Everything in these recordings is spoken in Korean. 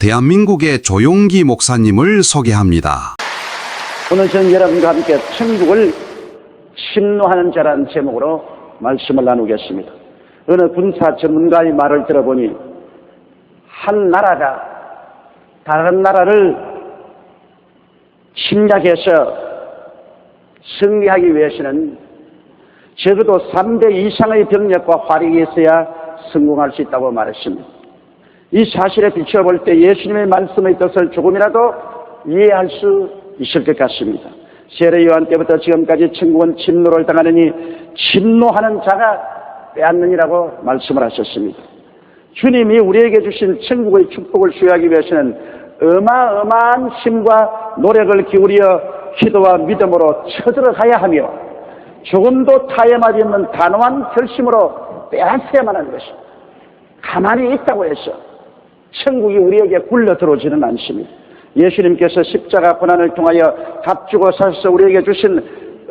대한민국의 조용기 목사님을 소개합니다. 오늘 저는 여러분과 함께 천국을 침노하는 자라는 제목으로 말씀을 나누겠습니다. 어느 군사 전문가의 말을 들어보니 한 나라가 다른 나라를 침략해서 승리하기 위해서는 적어도 3대 이상의 병력과 화력이 있어야 성공할 수 있다고 말했습니다. 이 사실에 비춰볼 때 예수님의 말씀의 뜻을 조금이라도 이해할 수 있을 것 같습니다. 세례 요한 때부터 지금까지 천국은 침노를 당하느니 침노하는 자가 빼앗느니라고 말씀을 하셨습니다. 주님이 우리에게 주신 천국의 축복을 수여하기 위해서는 어마어마한 힘과 노력을 기울여 기도와 믿음으로 쳐들어가야 하며 조금도 타협하지 않는 단호한 결심으로 빼앗아야만 하는 것입니다. 가만히 있다고 해서 천국이 우리에게 굴러 들어오지는 않습니다. 예수님께서 십자가 고난을 통하여 값주고 사셔서 우리에게 주신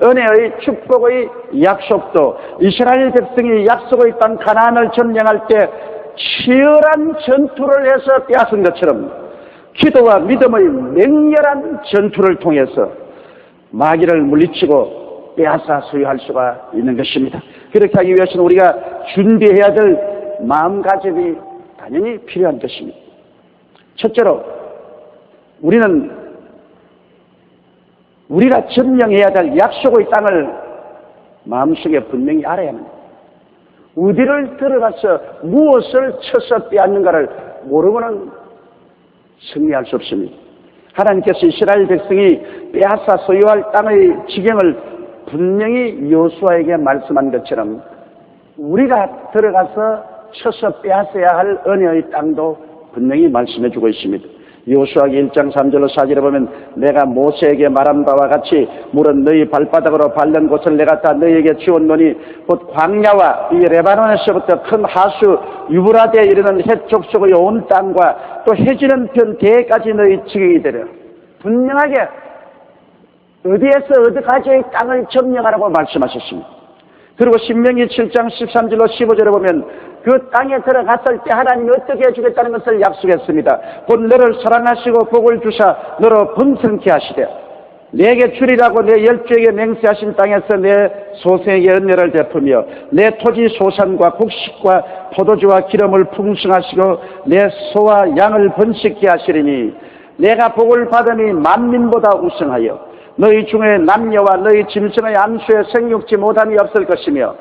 은혜의 축복의 약속도 이스라엘 백성이 약속의 땅 가나안을 점령할 때 치열한 전투를 해서 빼앗은 것처럼 기도와 믿음의 맹렬한 전투를 통해서 마귀를 물리치고 빼앗아 소유할 수가 있는 것입니다. 그렇게 하기 위해서는 우리가 준비해야 될 마음가짐이 당연히 필요한 것입니다. 첫째로 우리가 점령해야 될 약속의 땅을 마음속에 분명히 알아야 합니다. 어디를 들어가서 무엇을 쳐서 빼앗는가를 모르고는 승리할 수 없습니다. 하나님께서 이스라엘 백성이 빼앗아 소유할 땅의 지경을 분명히 여호수아에게 말씀한 것처럼 우리가 들어가서 쳐서 빼앗아야 할 은혜의 땅도 분명히 말씀해 주고 있습니다. 여호수아기 1장 3절로 4절에 보면 내가 모세에게 말한 바와 같이 물은 너희 발바닥으로 밟는 곳을 내가 다 너희에게 주었노니 곧 광야와 이 레바논에서부터 큰 하수 유브라데에 이르는 해쪽 속의 온 땅과 또 해지는 편 대까지 너희 지경이 되려. 분명하게 어디에서 어디까지의 땅을 점령하라고 말씀하셨습니다. 그리고 신명기 7장 13절로 15절에 보면 그 땅에 들어갔을 때 하나님이 어떻게 해주겠다는 것을 약속했습니다. 곧 너를 사랑하시고 복을 주사 너로 번성케 하시되 내게 주리라고 내 열조에게 맹세하신 땅에서 내 소생에게 은혜를 베푸며 내 토지 소산과 곡식과 포도주와 기름을 풍성하시고 내 소와 양을 번식케 하시리니 내가 복을 받으니 만민보다 우승하여 너희 중에 남녀와 너희 짐승의 암수에 생육지 못함이 없을 것이며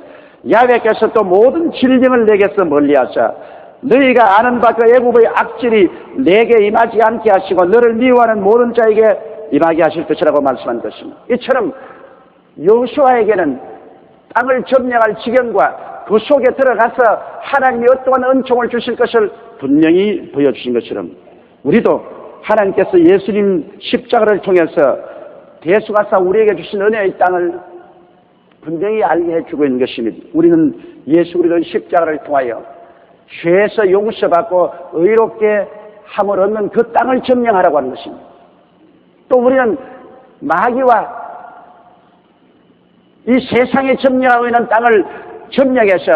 야훼께서 또 모든 질병을 내게서 멀리하사 너희가 아는 바 그 애굽의 악질이 내게 임하지 않게 하시고 너를 미워하는 모든 자에게 임하게 하실 것이라고 말씀한 것입니다. 이처럼 여호수아에게는 땅을 점령할 지경과 그 속에 들어가서 하나님이 어떠한 은총을 주실 것을 분명히 보여주신 것처럼 우리도 하나님께서 예수님 십자가를 통해서 대수가사 우리에게 주신 은혜의 땅을 분명히 알게 해주고 있는 것입니다. 우리는 예수 그리스도의 십자가를 통하여 죄에서 용서받고 의롭게 함을 얻는 그 땅을 점령하라고 하는 것입니다. 또 우리는 마귀와 이 세상에 점령하고 있는 땅을 점령해서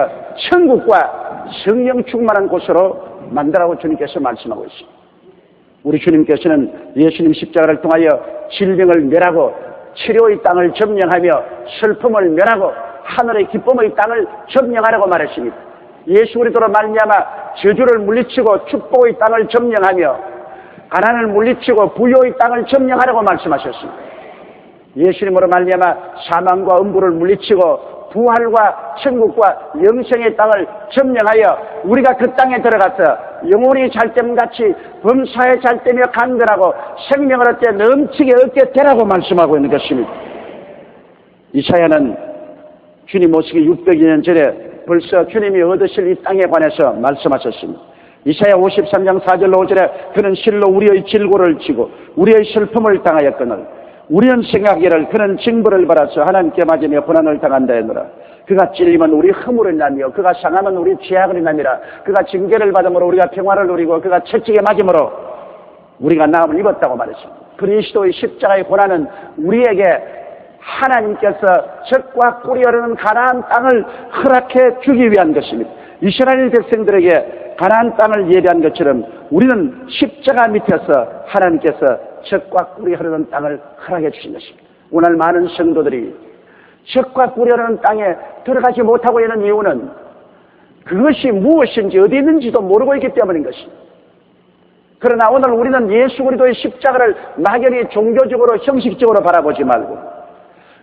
천국과 성령 충만한 곳으로 만들라고 주님께서 말씀하고 있습니다. 우리 주님께서는 예수님 십자가를 통하여 질병을 멸하고 치료의 땅을 점령하며 슬픔을 멸하고 하늘의 기쁨의 땅을 점령하라고 말했습니다. 예수 그리스도로 말미암아 저주를 물리치고 축복의 땅을 점령하며 가난을 물리치고 부요의 땅을 점령하라고 말씀하셨습니다. 예수님으로 말미암아 사망과 음부를 물리치고 부활과 천국과 영생의 땅을 점령하여 우리가 그 땅에 들어가서 영혼이 잘됨같이 범사에 잘되며 강건하고 생명을 얻게 넘치게 얻게 되라고 말씀하고 있는 것입니다. 이사야는 주님 오시기 600년 전에 벌써 주님이 얻으실 이 땅에 관해서 말씀하셨습니다. 이사야 53장 4절로 5절에 그는 실로 우리의 질고를 지고 우리의 슬픔을 당하였거늘 우리는 생각하기를 그는 징벌을 받아서 하나님께 맞으며 고난을 당한다 했노라. 그가 찔리면 우리 허물을 인하며 그가 상하면 우리 죄악을 인하니라. 그가 징계를 받음으로 우리가 평화를 누리고 그가 채찍에 맞음으로 우리가 나음을 입었다고 말했습니다. 그리스도의 십자가의 고난은 우리에게 하나님께서 젖과 꿀이 흐르는 가나안 땅을 허락해 주기 위한 것입니다. 이스라엘 백성들에게 가나안 땅을 예배한 것처럼 우리는 십자가 밑에서 하나님께서 젖과 꿀이 흐르는 땅을 허락해 주신 것입니다. 오늘 많은 성도들이 젖과 꿀이 흐르는 땅에 들어가지 못하고 있는 이유는 그것이 무엇인지 어디 있는지도 모르고 있기 때문인 것입니다. 그러나 오늘 우리는 예수 그리스도의 십자가를 막연히 종교적으로 형식적으로 바라보지 말고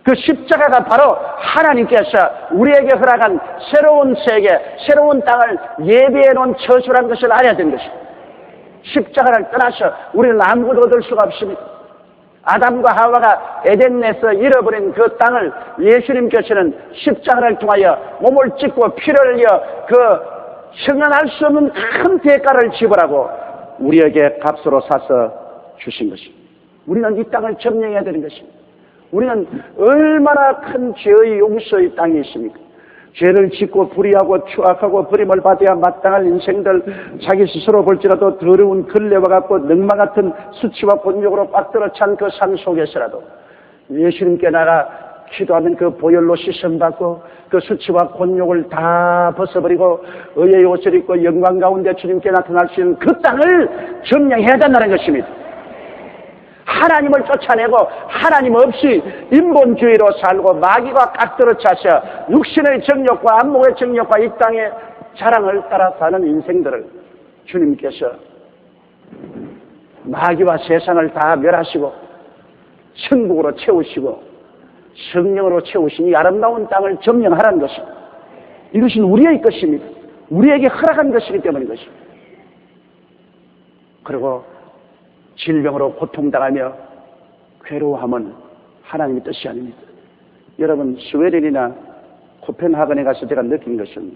그 십자가가 바로 하나님께서 우리에게 허락한 새로운 세계, 새로운 땅을 예비해 놓은 처소라는 것을 알아야 되는 것입니다. 십자가를 떠나서 우리는 아무것도 얻을 수가 없습니다. 아담과 하와가 에덴에서 잃어버린 그 땅을 예수님께서는 십자가를 통하여 몸을 찢고 피를 흘려 그 형언할 수 없는 큰 대가를 지불하고 우리에게 값으로 사서 주신 것입니다. 우리는 이 땅을 점령해야 되는 것입니다. 우리는 얼마나 큰 죄의 용서의 땅이 있습니까? 죄를 짓고 불의하고 추악하고 버림을 받아야 마땅할 인생들, 자기 스스로 볼지라도 더러운 걸레와 같고 늑마 같은 수치와 곤욕으로 꽉들어 찬 그 삶 속에서라도 예수님께 나가 기도하면 그 보혈로 씻음받고 그 수치와 곤욕을 다 벗어버리고 의의 옷을 입고 영광 가운데 주님께 나타날 수 있는 그 땅을 점령해야 된다는 것입니다. 하나님을 쫓아내고 하나님 없이 인본주의로 살고 마귀가 깍들어 차서 육신의 정욕과 안목의 정욕과 이 땅의 자랑을 따라 사는 인생들을 주님께서 마귀와 세상을 다 멸하시고 천국으로 채우시고 성령으로 채우신 이 아름다운 땅을 점령하라는 것입니다. 이것은 우리의 것입니다. 우리에게 허락한 것이기 때문인 것입니다. 그리고 질병으로 고통당하며 괴로워함은 하나님의 뜻이 아닙니다. 여러분, 스웨덴이나 코펜하겐에 가서 제가 느낀 것은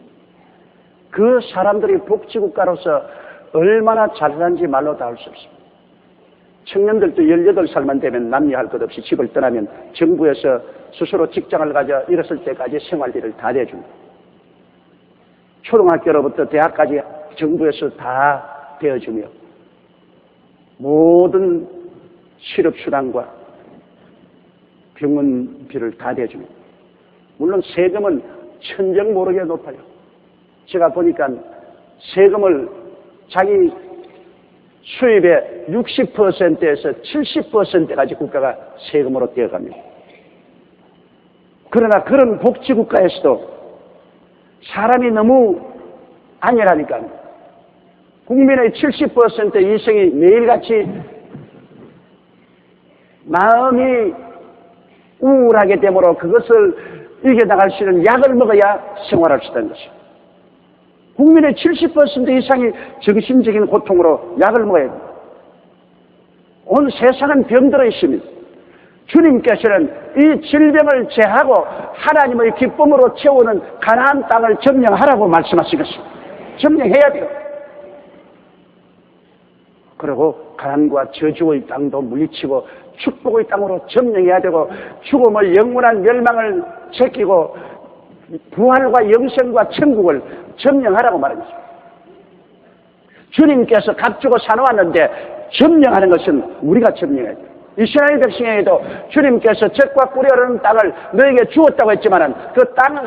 그 사람들이 복지국가로서 얼마나 잘하는지 말로 다 할 수 없습니다. 청년들도 18살만 되면 남녀할 것 없이 집을 떠나면 정부에서 스스로 직장을 가져 일었을 때까지 생활비를 다 대줍니다. 초등학교로부터 대학까지 정부에서 다 대어주며 모든 실업수당과 병원비를 다 대줍니다. 물론 세금은 천정 모르게 높아요. 제가 보니까 세금을 자기 수입의 60%에서 70%까지 국가가 세금으로 떼어갑니다. 그러나 그런 복지국가에서도 사람이 너무 안일하니까 국민의 70% 이상이 매일같이 마음이 우울하게 되므로 그것을 이겨나갈 수 있는 약을 먹어야 생활할 수 있다는 것입니다. 국민의 70% 이상이 정신적인 고통으로 약을 먹어야 됩니다. 온 세상은 병들어 있습니다. 주님께서는 이 질병을 제하고 하나님의 기쁨으로 채우는 가나안 땅을 점령하라고 말씀하신 것입니다. 점령해야 돼요. 그리고 가난과 저주의 땅도 물리치고 축복의 땅으로 점령해야 되고 죽음을 영원한 멸망을 제끼고 부활과 영생과 천국을 점령하라고 말한 것입니다. 주님께서 값주고 사놓았는데 점령하는 것은 우리가 점령해야 돼요. 이스라엘 백성에게도 주님께서 젖과 꿀이 흐르는 땅을 너에게 주었다고 했지만 그 땅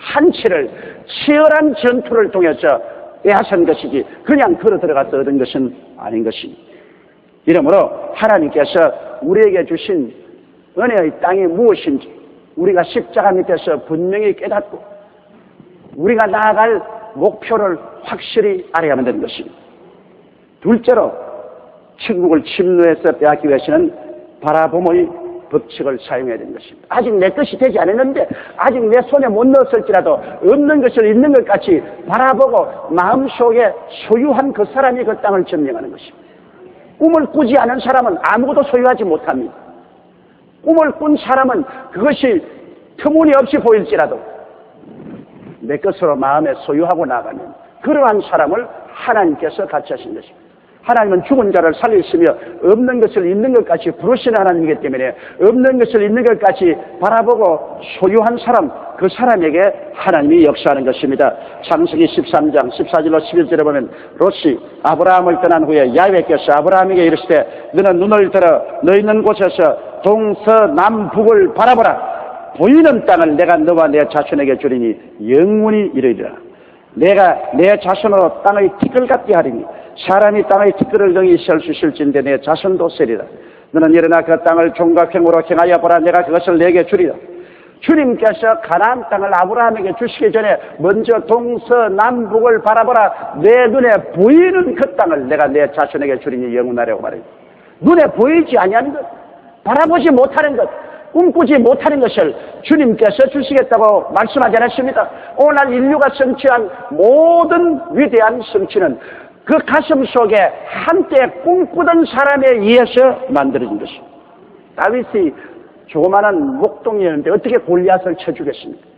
한 치를 치열한 전투를 통해서 빼앗은 것이지 그냥 걸어 들어가서 얻은 것은 아닌 것입니다. 이러므로 하나님께서 우리에게 주신 은혜의 땅이 무엇인지 우리가 십자가 밑에서 분명히 깨닫고 우리가 나아갈 목표를 확실히 알아야만 되는 것입니다. 둘째로 천국을 침노해서 빼앗기 위해서는 바라봄의 법칙을 사용해야 되는 것입니다. 아직 내 것이 되지 않았는데 아직 내 손에 못 넣었을지라도 없는 것을 있는 것 같이 바라보고 마음속에 소유한 그 사람이 그 땅을 점령하는 것입니다. 꿈을 꾸지 않은 사람은 아무것도 소유하지 못합니다. 꿈을 꾼 사람은 그것이 터무니없이 보일지라도 내 것으로 마음에 소유하고 나가면 그러한 사람을 하나님께서 같이 하신 것입니다. 하나님은 죽은 자를 살리시며 없는 것을 있는 것 같이 부르시는 하나님이기 때문에 없는 것을 있는 것 같이 바라보고 소유한 사람, 그 사람에게 하나님이 역사하는 것입니다. 창세기 13장 14절로 11절에 보면 롯이 아브라함을 떠난 후에 야훼께서 아브라함에게 이르시되 너는 눈을 들어 너 있는 곳에서 동서남북을 바라보라. 보이는 땅을 내가 너와 내 자손에게 주리니 영원히 이르리라. 내가 내 자손으로 땅의 티끌 같게 하리니 사람이 땅의 티끌을 등이 셀 수 있을진데 내 자손도 세리라. 너는 일어나 그 땅을 종각행으로 행하여 보라. 내가 그것을 내게 주리라. 주님께서 가나안 땅을 아브라함에게 주시기 전에 먼저 동서남북을 바라보라. 내 눈에 보이는 그 땅을 내가 내 자손에게 주리니 영원하라고 말해요. 눈에 보이지 아니하는 것, 바라보지 못하는 것, 꿈꾸지 못하는 것을 주님께서 주시겠다고 말씀하지 않았습니다. 오늘 인류가 성취한 모든 위대한 성취는 그 가슴 속에 한때 꿈꾸던 사람에 의해서 만들어진 것입니다. 다윗이 조그마한 목동이었는데 어떻게 골리앗을 쳐주겠습니까?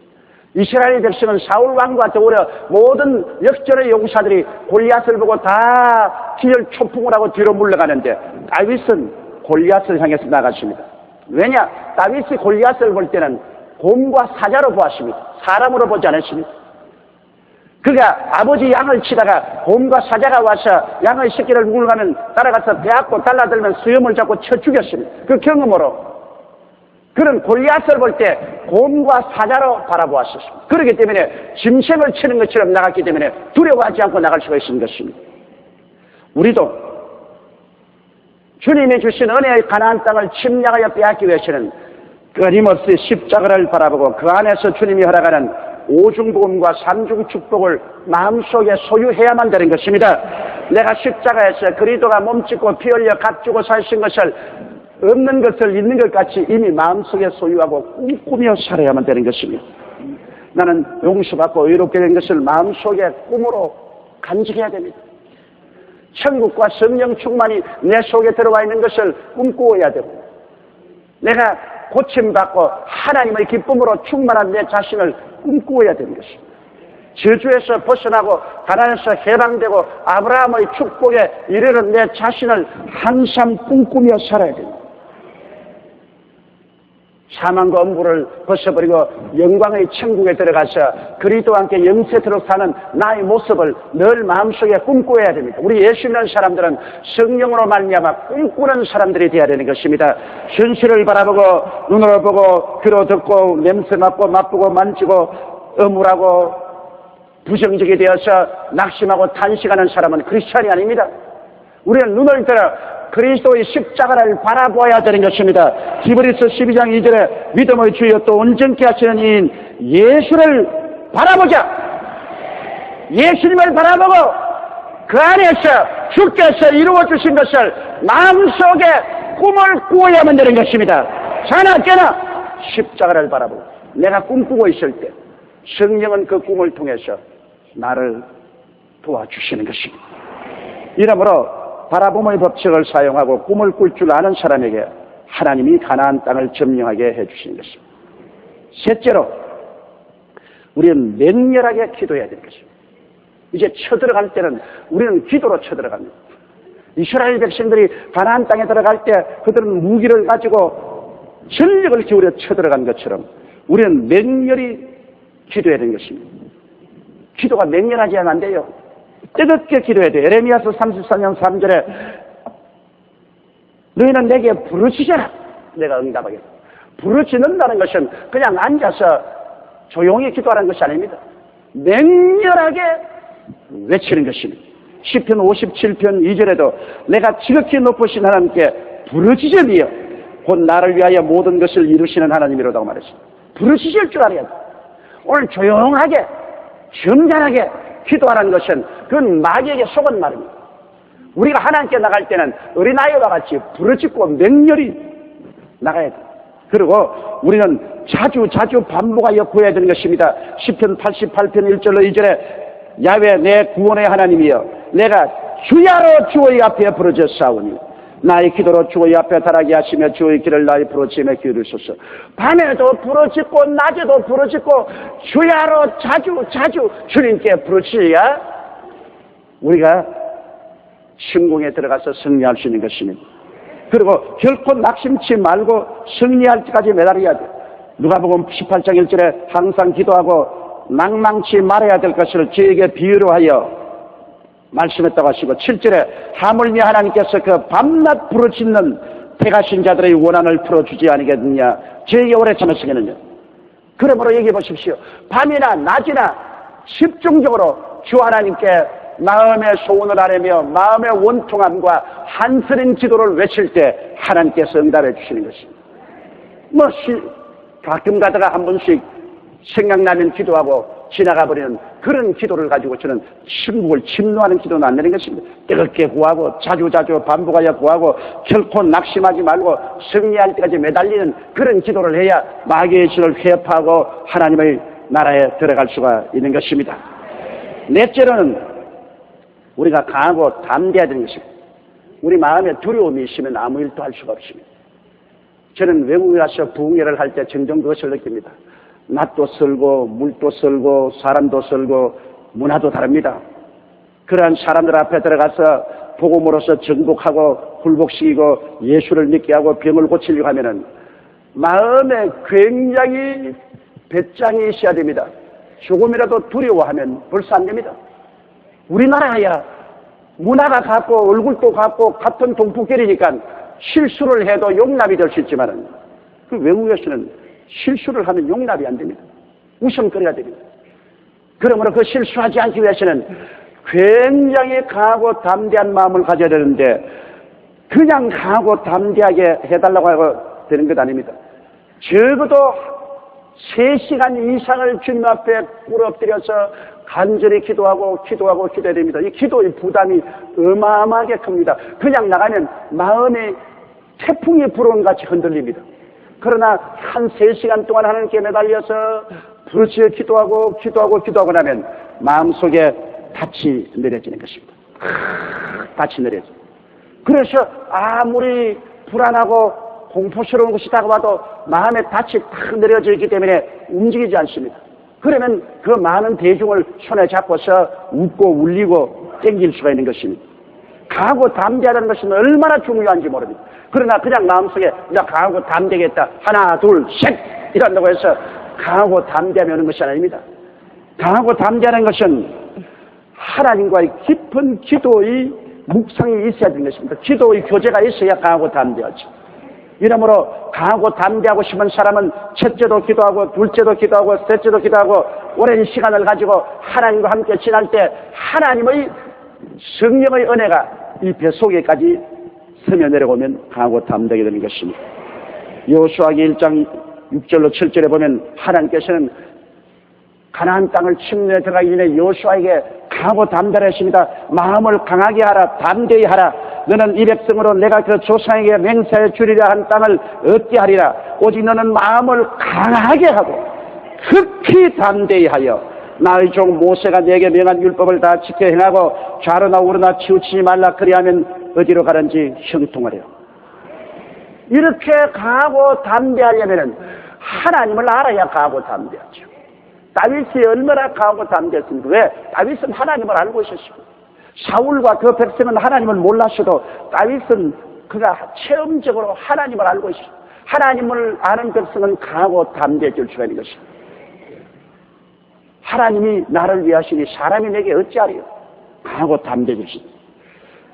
이스라엘 백성은 사울 왕과 더불어 모든 역전의 용사들이 골리앗을 보고 다 기절 초풍을 하고 뒤로 물러가는데 다윗은 골리앗을 향해서 나갔습니다. 왜냐? 다윗이 골리앗을 볼 때는 곰과 사자로 보았습니다. 사람으로 보지 않았습니다. 그가 아버지 양을 치다가 곰과 사자가 와서 양의 새끼를 물가면 따라가서 배앗고 달라들면 수염을 잡고 쳐 죽였습니다. 그 경험으로 그는 골리앗을 볼 때 곰과 사자로 바라보았습니다. 그렇기 때문에 짐승을 치는 것처럼 나갔기 때문에 두려워하지 않고 나갈 수가 있는 것입니다. 우리도 주님이 주신 은혜의 가나안 땅을 침략하여 빼앗기 위해서는 끊임없이 십자가를 바라보고 그 안에서 주님이 허락하는 오중복음과 삼중축복을 마음속에 소유해야만 되는 것입니다. 내가 십자가에서 그리스도가 몸짓고 피 흘려 값주고 사신 것을 없는 것을 있는 것 같이 이미 마음속에 소유하고 꿈꾸며 살아야만 되는 것입니다. 나는 용서받고 의롭게 된 것을 마음속에 꿈으로 간직해야 됩니다. 천국과 성령 충만이 내 속에 들어와 있는 것을 꿈꾸어야 되고 내가 고침받고 하나님의 기쁨으로 충만한 내 자신을 꿈꾸어야 되는 것입니다. 저주에서 벗어나고 가난에서 해방되고 아브라함의 축복에 이르는 내 자신을 항상 꿈꾸며 살아야 됩니다. 사망과 엄부를 벗어버리고 영광의 천국에 들어가서 그리스도와 함께 영세토록 사는 나의 모습을 늘 마음속에 꿈꾸어야 됩니다. 우리 예수 믿는 사람들은 성령으로 말미암아 꿈꾸는 사람들이 되어야 되는 것입니다. 현실을 바라보고 눈으로 보고 귀로 듣고 냄새 맡고 맛보고 만지고 어물하고 부정적이 되어서 낙심하고 탄식하는 사람은 크리스찬이 아닙니다. 우리는 눈을 들어 그리스도의 십자가를 바라보아야 되는 것입니다. 히브리서 12장 2절에 믿음의 주여 또 온전케 하시는 이인 예수를 바라보자. 예수님을 바라보고 그 안에서 주께서 이루어 주신 것을 마음속에 꿈을 꾸어야만 되는 것입니다. 자나 깨나 십자가를 바라보고 내가 꿈꾸고 있을 때 성령은 그 꿈을 통해서 나를 도와주시는 것입니다. 이러므로 바라봄의 법칙을 사용하고 꿈을 꿀 줄 아는 사람에게 하나님이 가나안 땅을 점령하게 해주시는 것입니다. 셋째로 우리는 맹렬하게 기도해야 되는 것입니다. 이제 쳐들어갈 때는 우리는 기도로 쳐들어갑니다. 이스라엘 백성들이 가나안 땅에 들어갈 때 그들은 무기를 가지고 전력을 기울여 쳐들어간 것처럼 우리는 맹렬히 기도해야 되는 것입니다. 기도가 맹렬하지 않으면 안 돼요. 뜨겁게 기도해야 돼. 에레미야서 34년 3절에 너희는 내게 부르짖어라. 내가 응답하겠다. 부르짖는다는 것은 그냥 앉아서 조용히 기도하는 것이 아닙니다. 맹렬하게 외치는 것입니다. 시편 57편 2절에도 내가 지극히 높으신 하나님께 부르짖으며 곧 나를 위하여 모든 것을 이루시는 하나님이로다고 말했습니다. 부르짖을 줄 알아야 돼. 오늘 조용하게 점잖하게 기도하는 것은 그건 마귀에게 속은 말입니다. 우리가 하나님께 나갈 때는 어린아이와 같이 부르짖고 맹렬히 나가야 돼. 그리고 우리는 자주 반복하여 구해야 되는 것입니다. 시편 88편 1절로 2절에 야훼 내 구원의 하나님이여 내가 주야로 주의 앞에 부르짖사오니 나의 기도로 주의 앞에 달하게 하시며 주의 길을 나의 부르짖음에 기울이소서. 밤에도 부르짖고 낮에도 부르짖고 주야로 자주 주님께 부르짖어야 우리가 성공에 들어가서 승리할 수 있는 것입니다. 그리고 결코 낙심치 말고 승리할 때까지 매달려야 돼. 누가복음 18장 1절에 항상 기도하고 낭망치 말아야 될 것을 저에게 비유로 하여 말씀했다고 하시고 7절에 하물며 하나님께서 그 밤낮 부르짖는 패가신 자들의 원한을 풀어주지 아니겠느냐 저에게 오래 참으시겠느냐. 그러므로 얘기해 보십시오. 밤이나 낮이나 집중적으로 주 하나님께 마음의 소원을 아뢰며 마음의 원통함과 한스린 기도를 외칠 때 하나님께서 응답해 주시는 것입니다. 가끔 가다가 한 번씩 생각나면 기도하고 지나가 버리는 그런 기도를 가지고 저는 천국을 침노하는 기도는 안 되는 것입니다. 뜨겁게 구하고 자주자주 반복하여 구하고 결코 낙심하지 말고 승리할 때까지 매달리는 그런 기도를 해야 마귀의 진을 회파하고 하나님의 나라에 들어갈 수가 있는 것입니다. 넷째로는 우리가 강하고 담대해야 되는 것입니다. 우리 마음에 두려움이 있으면 아무 일도 할 수가 없습니다. 저는 외국에 가서 부흥회를 할 때 종종 그것을 느낍니다. 낯도 설고 물도 설고 사람도 설고 문화도 다릅니다. 그러한 사람들 앞에 들어가서 복음으로서 정복하고 굴복시키고 예수를 믿게 하고 병을 고치려고 하면은 마음에 굉장히 배짱이 있어야 됩니다. 조금이라도 두려워하면 벌써 안 됩니다. 우리나라야 문화가 같고 얼굴도 같고 같은 동포끼리니까 실수를 해도 용납이 될 수 있지만은 그 외국에서는 실수를 하면 용납이 안 됩니다. 웃음거리가 됩니다. 그러므로 그 실수하지 않기 위해서는 굉장히 강하고 담대한 마음을 가져야 되는데 그냥 강하고 담대하게 해달라고 하고 되는 것 아닙니다. 적어도 3시간 이상을 주님 앞에 꿇어 엎드려서 간절히 기도해야 됩니다. 이 기도의 부담이 어마어마하게 큽니다. 그냥 나가면 마음이 태풍이 불어온 같이 흔들립니다. 그러나 한 3시간 동안 하나님께 매달려서 부르짖어 기도하고 나면 마음속에 닻이 내려지는 것입니다. 닻이 내려져. 그래서 아무리 불안하고 공포스러운 것이 다가와도 마음에 닻이 탁 내려져 있기 때문에 움직이지 않습니다. 그러면 그 많은 대중을 손에 잡고서 웃고 울리고 땡길 수가 있는 것입니다. 강하고 담대하다는 것은 얼마나 중요한지 모릅니다. 그러나 그냥 마음속에 나 강하고 담대겠다 하나 둘 셋 이런다고 해서 강하고 담대하면 오는 것이 아닙니다. 강하고 담대하는 것은 하나님과의 깊은 기도의 묵상이 있어야 되는 것입니다. 기도의 교제가 있어야 강하고 담대하죠. 이러므로 강하고 담대하고 싶은 사람은 첫째도 기도하고 둘째도 기도하고 셋째도 기도하고 오랜 시간을 가지고 하나님과 함께 지날 때 하나님의 성령의 은혜가 이 뱃속에까지 스며 내려오면 강하고 담대하게 되는 것입니다. 여호수아기 1장 6절로 7절에 보면 하나님께서는 가나안 땅을 침노에 들어가기 전에 여호수아에게 강하고 담대하십니다. 마음을 강하게 하라, 담대히 하라. 너는 이 백성으로 내가 그 조상에게 맹세해 주리라 한 땅을 얻게 하리라. 오직 너는 마음을 강하게 하고 극히 담대히 하여 나의 종 모세가 내게 명한 율법을 다 지켜 행하고 좌로나 우로나 치우치지 말라. 그리하면 어디로 가든지 형통하리라. 이렇게 강하고 담대하려면 하나님을 알아야 강하고 담대하죠. 다윗이 얼마나 강하고 담대했습니까? 왜? 다윗은 하나님을 알고 있었습니다. 사울과 그 백성은 하나님을 몰랐어도 다윗은 그가 체험적으로 하나님을 알고 있습니다. 하나님을 아는 백성은 강하고 담대해질 수가 있는 것입니다. 하나님이 나를 위하시니 사람이 내게 어찌하리요? 강하고 담대해질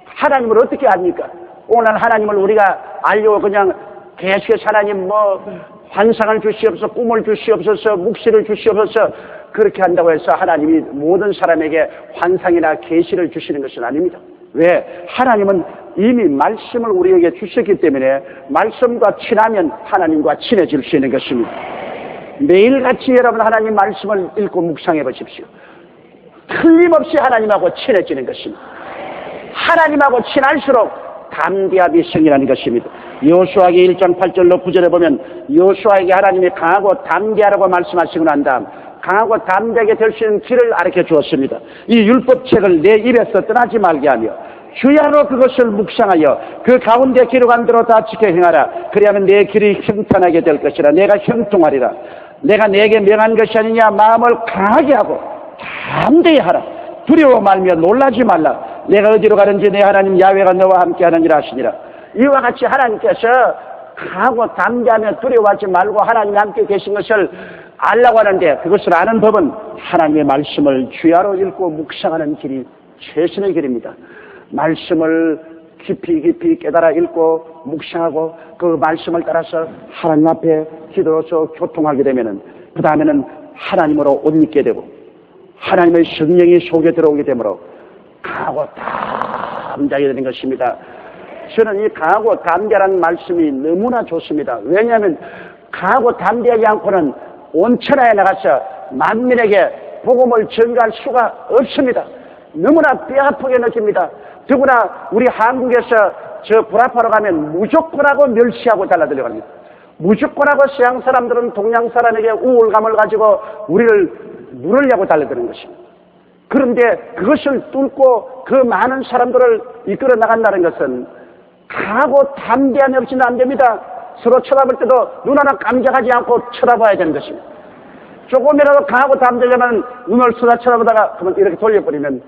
하나님을 어떻게 압니까? 오늘 하나님을 우리가 알려고 그냥 계속해서 하나님 환상을 주시옵소서, 꿈을 주시옵소서, 묵시를 주시옵소서 그렇게 한다고 해서 하나님이 모든 사람에게 환상이나 계시를 주시는 것은 아닙니다. 왜? 하나님은 이미 말씀을 우리에게 주셨기 때문에 말씀과 친하면 하나님과 친해질 수 있는 것입니다. 매일같이 여러분 하나님 말씀을 읽고 묵상해 보십시오. 틀림없이 하나님하고 친해지는 것입니다. 하나님하고 친할수록 담대함이 생기는 것입니다. 여호수아기 1장 8절로 9절에 보면 여호수아에게 하나님이 강하고 담대하라고 말씀하시고 난 다음 강하고 담대하게 될 수 있는 길을 가르쳐 주었습니다. 이 율법책을 내 입에서 떠나지 말게 하며 주야로 그것을 묵상하여 그 가운데 기록한 대로 다 지켜 행하라. 그리하면 내 길이 형통하게 될 것이라. 내가 형통하리라. 내가 내게 명한 것이 아니냐. 마음을 강하게 하고 담대히 하라. 두려워 말며 놀라지 말라. 내가 어디로 가든지 내 하나님 야훼가 너와 함께 하느니라 하시니라. 이와 같이 하나님께서 강하고 담대하며 두려워하지 말고 하나님이 함께 계신 것을 알라고 하는데 그것을 아는 법은 하나님의 말씀을 주야로 읽고 묵상하는 길이 최선의 길입니다. 말씀을 깊이 깨달아 읽고 묵상하고 그 말씀을 따라서 하나님 앞에 기도로서 교통하게 되면은 그 다음에는 하나님으로 옷 입게 되고 하나님의 성령이 속에 들어오게 되므로 강하고 담대하게 되는 것입니다. 저는 이 강하고 담대라는 말씀이 너무나 좋습니다. 왜냐하면 강하고 담대하지 않고는 온 천하에 나가서 만민에게 복음을 전가할 수가 없습니다. 너무나 뼈아프게 느낍니다. 더구나 우리 한국에서 저 불합하러 가면 무조건하고 멸시하고 달라들려갑니다. 무조건하고 서양 사람들은 동양 사람에게 우월감을 가지고 우리를 누르려고 달려드는 것입니다. 그런데 그것을 뚫고 그 많은 사람들을 이끌어 나간다는 것은 강하고 담대함이 없이는 안 됩니다. 서로 쳐다볼 때도 눈 하나 깜짝하지 않고 쳐다봐야 되는 것입니다. 조금이라도 강하고 담대하면 눈을 쏟아 쳐다보다가 그만 이렇게 돌려버리면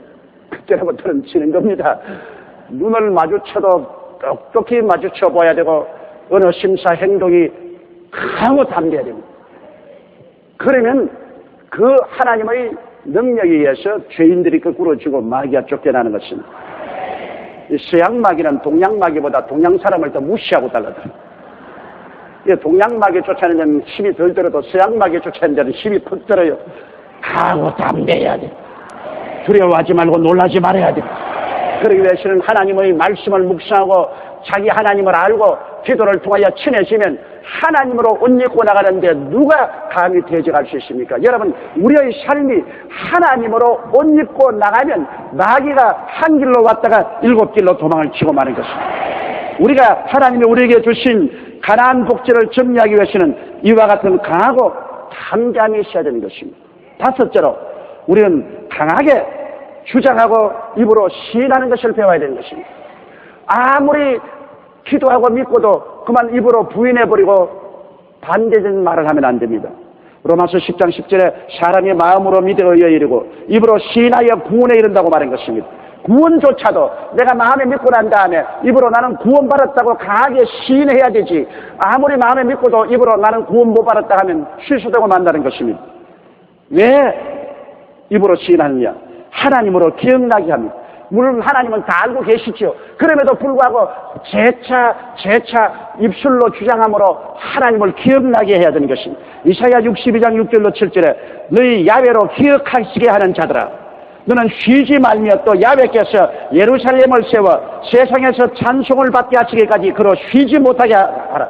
그때부터는 지는 겁니다. 눈을 마주쳐도 똑똑히 마주쳐 봐야 되고 어느 심사 행동이 강하고 담대해야 됩니다. 그러면 그 하나님의 능력에 의해서 죄인들이 거꾸로 지고 마귀가 쫓겨나는 것입니다. 이 서양 마귀는 동양 마귀보다 동양 사람을 더 무시하고 달라들어요. 동양 마귀 쫓아내는 데는 힘이 덜 들어도 서양 마귀 쫓아내는 데는 힘이 퍽 들어요. 강하고 담대해야 돼. 두려워하지 말고 놀라지 말아야 돼. 그러기 위해서는 하나님의 말씀을 묵상하고 자기 하나님을 알고 기도를 통하여 친해지면 하나님으로 옷 입고 나가는데 누가 감히 대적할 수 있습니까? 여러분, 우리의 삶이 하나님으로 옷 입고 나가면 마귀가 한 길로 왔다가 7길로 도망을 치고 마는 것입니다. 우리가 하나님이 우리에게 주신 가나안 복지를 정리하기 위해서는 이와 같은 강하고 담대함이 있어야 되는 것입니다. 다섯째로 우리는 강하게 주장하고 입으로 시인하는 것을 배워야 되는 것입니다. 아무리 기도하고 믿고도 그만 입으로 부인해버리고 반대적인 말을 하면 안 됩니다. 로마서 10장 10절에 사람이 마음으로 믿어 이르고 입으로 시인하여 구원에 이른다고 말한 것입니다. 구원조차도 내가 마음에 믿고 난 다음에 입으로 나는 구원받았다고 강하게 시인해야 되지, 아무리 마음에 믿고도 입으로 나는 구원 못 받았다 하면 실수되고 만다는 것입니다. 왜 입으로 시인하느냐? 하나님으로 기억나게 합니다. 물론 하나님은 다 알고 계시죠. 그럼에도 불구하고 재차 입술로 주장함으로 하나님을 기억나게 해야 되는 것입니다. 이사야 62장 6절로 7절에 너희 야훼로 기억하시게 하는 자들아, 너는 쉬지 말며 또 야훼께서 예루살렘을 세워 세상에서 찬송을 받게 하시기까지 그로 쉬지 못하게 하라.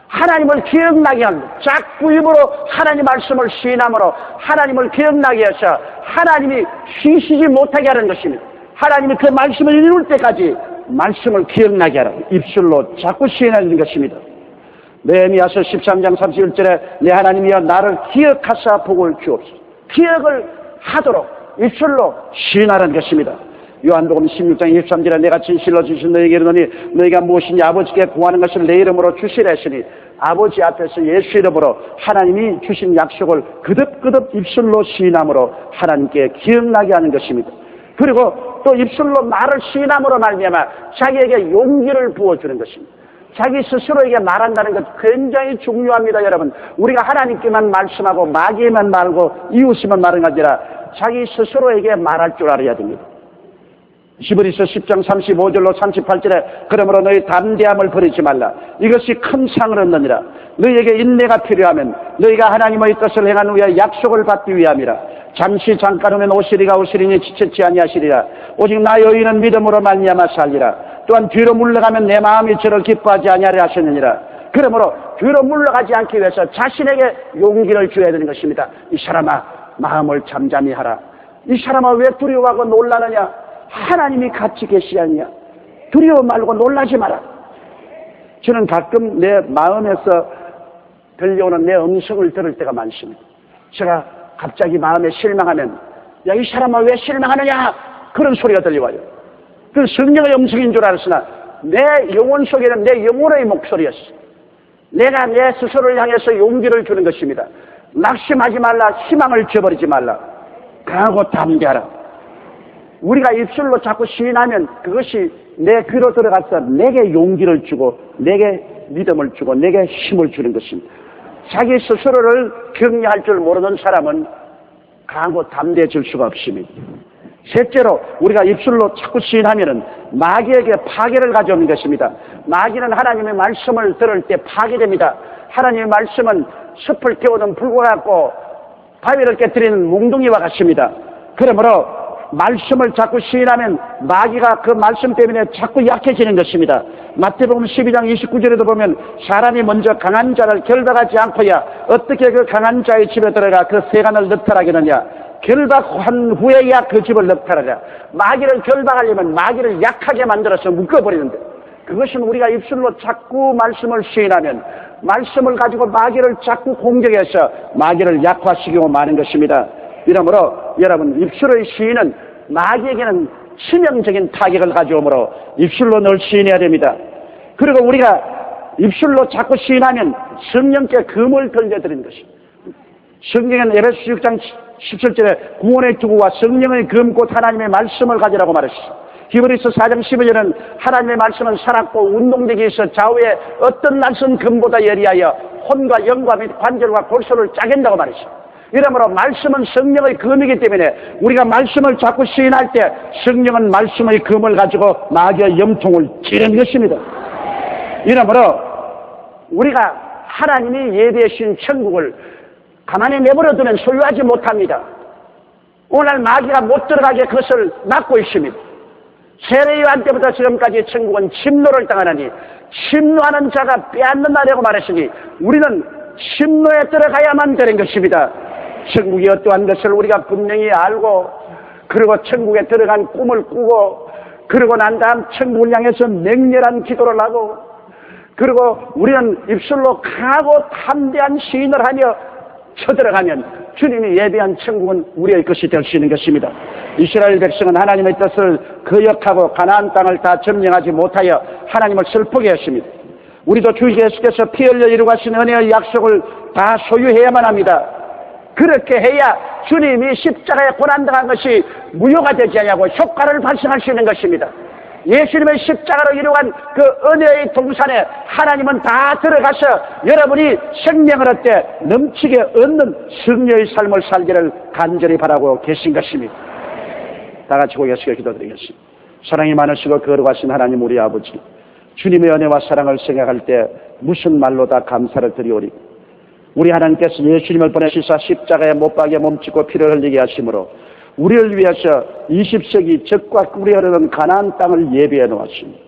하나님을 기억나게 합니다. 자꾸 입으로 하나님 말씀을 시인함으로 하나님을 기억나게 해서 하나님이 쉬시지 못하게 하는 것입니다. 하나님이 그 말씀을 이룰 때까지 말씀을 기억나게 하라. 입술로 자꾸 시인하는 것입니다. 느헤미야서 13장 31절에 내 하나님이여 나를 기억하사 복을 주옵소서. 기억을 하도록 입술로 시인하라는 것입니다. 요한복음 16장 23절에 내가 진실로 주신 너에게 이르노니 너희가 무엇이니 아버지께 구하는 것을 내 이름으로 주시라 했으니 아버지 앞에서 예수 이름으로 하나님이 주신 약속을 그득그득 입술로 시인함으로 하나님께 기억나게 하는 것입니다. 그리고 또 입술로 말을 시인함으로 말미암아 자기에게 용기를 부어주는 것입니다. 자기 스스로에게 말한다는 것 굉장히 중요합니다. 여러분, 우리가 하나님께만 말씀하고 마귀에만 말고 이웃에만 말은 게 아니라 자기 스스로에게 말할 줄 알아야 됩니다. 히브리서 10장 35절로 38절에 그러므로 너희 담대함을 버리지 말라. 이것이 큰 상을 얻느니라. 너희에게 인내가 필요하면 너희가 하나님의 뜻을 행한 후에 약속을 받기 위함이라. 잠시 잠깐 후면 오시리가 오시리니 지체치 아니하시리라. 오직 나 여인은 믿음으로 말미암아 살리라. 또한 뒤로 물러가면 내 마음이 저를 기뻐하지 아니하리 하셨느니라. 그러므로 뒤로 물러가지 않기 위해서 자신에게 용기를 줘야 되는 것입니다. 이 사람아, 마음을 잠잠히 하라. 이 사람아, 왜 두려워하고 놀라느냐? 하나님이 같이 계시느냐? 두려워 말고 놀라지 마라. 저는 가끔 내 마음에서 들려오는 내 음성을 들을 때가 많습니다. 제가 갑자기 마음에 실망하면 야, 이 사람아 왜 실망하느냐? 그런 소리가 들려와요. 그 성령의 음성인 줄 알았으나 내 영혼 속에는 내 영혼의 목소리였어. 내가 내 스스로를 향해서 용기를 주는 것입니다. 낙심하지 말라. 희망을 저버리지 말라. 강하고 담대하라. 우리가 입술로 자꾸 시인하면 그것이 내 귀로 들어가서 내게 용기를 주고 내게 믿음을 주고 내게 힘을 주는 것입니다. 자기 스스로를 격려할 줄 모르는 사람은 강하고 담대해질 수가 없습니다. 셋째로 우리가 입술로 자꾸 시인하면은 마귀에게 파괴를 가져오는 것입니다. 마귀는 하나님의 말씀을 들을 때 파괴됩니다. 하나님의 말씀은 숲을 깨우는 불과 같고 바위를 깨뜨리는 몽둥이와 같습니다. 그러므로 말씀을 자꾸 시인하면 마귀가 그 말씀 때문에 자꾸 약해지는 것입니다. 마태복음 12장 29절에도 보면 사람이 먼저 강한 자를 결박하지 않고야 어떻게 그 강한 자의 집에 들어가 그 세간을 넉탈하겠느냐. 결박한 후에야 그 집을 넉탈하라. 마귀를 결박하려면 마귀를 약하게 만들어서 묶어버리는데, 그것은 우리가 입술로 자꾸 말씀을 시인하면 말씀을 가지고 마귀를 자꾸 공격해서 마귀를 약화시키고 마는 것입니다. 이러므로 여러분, 입술의 시인은 마귀에게는 치명적인 타격을 가져오므로 입술로 늘 시인해야 됩니다. 그리고 우리가 입술로 자꾸 시인하면 성령께 금을 던져드리는 것입니다. 성경은 에베소 6장 17절에 구원의 투구와 성령의 금 곧 하나님의 말씀을 가지라고 말했습니다. 히브리서 4장 15절은 하나님의 말씀은 살았고 운동되기 위해서 좌우에 어떤 낯선 금보다 예리하여 혼과 영과 및 관절과 골소를 짜겐다고 말했습니다. 이러므로 말씀은 성령의 금이기 때문에 우리가 말씀을 자꾸 시인할 때 성령은 말씀의 금을 가지고 마귀의 염통을 찌르는 것입니다. 이러므로 우리가 하나님이 예비해 주신 천국을 가만히 내버려 두면 소유하지 못합니다. 오늘 마귀가 못 들어가게 그것을 막고 있습니다. 세례요한 때부터 지금까지 천국은 침노를 당하나니 침노하는 자가 빼앗는다라고 말했으니 우리는 침노에 들어가야만 되는 것입니다. 천국이 어떠한 것을 우리가 분명히 알고, 그리고 천국에 들어간 꿈을 꾸고, 그리고 난 다음 천국을 향해서 맹렬한 기도를 하고, 그리고 우리는 입술로 강하고 담대한 시인을 하며 쳐들어가면 주님이 예비한 천국은 우리의 것이 될 수 있는 것입니다. 이스라엘 백성은 하나님의 뜻을 거역하고 가나안 땅을 다 점령하지 못하여 하나님을 슬프게 했습니다. 우리도 주 예수께서 피 흘려 이루고 하신 은혜의 약속을 다 소유해야만 합니다. 그렇게 해야 주님이 십자가에 고난당한 것이 무효가 되지 않냐고 효과를 발생할 수 있는 것입니다. 예수님의 십자가로 이루어간 그 은혜의 동산에 하나님은 다 들어가서 여러분이 생명을 얻되 넘치게 얻는 승리의 삶을 살기를 간절히 바라고 계신 것입니다. 다 같이 고개숙여 기도드리겠습니다. 사랑이 많으시고 거룩하신 하나님 우리 아버지, 주님의 은혜와 사랑을 생각할 때 무슨 말로 다 감사를 드리오리. 우리 하나님께서 예수님을 보내시사 십자가에 못 박여 몸짓고 피를 흘리게 하심으로 우리를 위해서 20세기 적과 꿀이 흐르는 가나안 땅을 예비해 놓았습니다.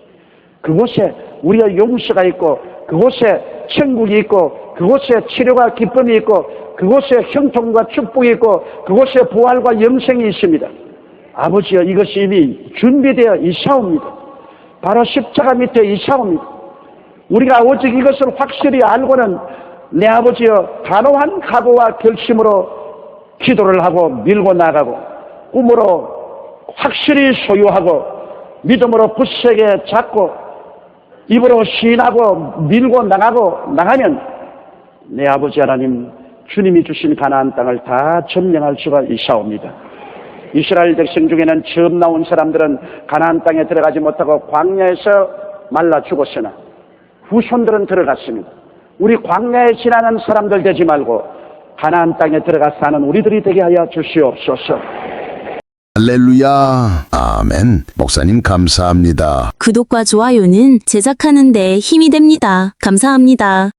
그곳에 우리의 용서가 있고, 그곳에 천국이 있고, 그곳에 치료와 기쁨이 있고, 그곳에 형통과 축복이 있고, 그곳에 부활과 영생이 있습니다. 아버지여, 이것이 이미 준비되어 있사옵니다. 바로 십자가 밑에 있사옵니다. 우리가 오직 이것을 확실히 알고는 내 아버지여 단호한 각오와 결심으로 기도를 하고 밀고 나가고, 꿈으로 확실히 소유하고 믿음으로 굳세게 잡고 입으로 시인하고 밀고 나가면 내 아버지 하나님 주님이 주신 가나안 땅을 다 점령할 수가 있사옵니다. 이스라엘 백성 중에는 처음 나온 사람들은 가나안 땅에 들어가지 못하고 광야에서 말라 죽었으나 후손들은 들어갔습니다. 우리 광야에 지나는 사람들 되지 말고 가나안 땅에 들어가 사는 우리들이 되게 하여 주시옵소서. 할렐루야. 아멘. 목사님 감사합니다. 구독과 좋아요는 제작하는 데 힘이 됩니다. 감사합니다.